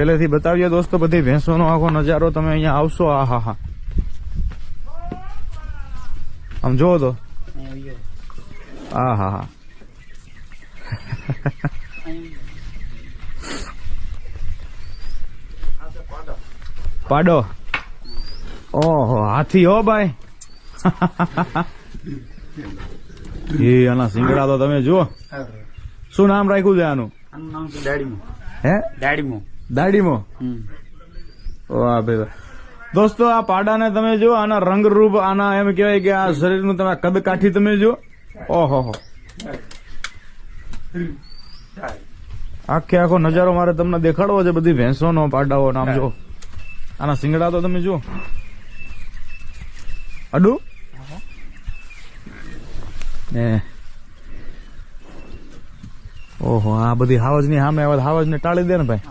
પહેલેથી બતાવીએ દોસ્તો બધી ભેંસોનો આખો નજારો તમે અહીંયા આવશો. આ હા હા આમ જોવો તો આ હા હા પાડો. ઓહો હાથી હો ભાઈ. એ આના સિંગડા તો તમે જુઓ. શું નામ રાખ્યું છે આનું? નામ છે દાડીમો. હે દાડીમો. દાડીમો. વાહ ભાઈ વાહ. દોસ્તો આ પાડાને તમે જો, આના રંગરૂપ, આના એમ કહેવાય કે આ શરીરનું તમે કદ કાઠી તમે જો. ઓહો આખે આખો નજારો મારે તમને દેખાડવો છે બધી ભેંસોનો, પાડાઓ. નામ જો આના સિંગડા તો તમે જુઓ. અડુ ઓહો આ બધી હાવજ ની સામે હાવજ ને ટાળી દે ને ભાઈ.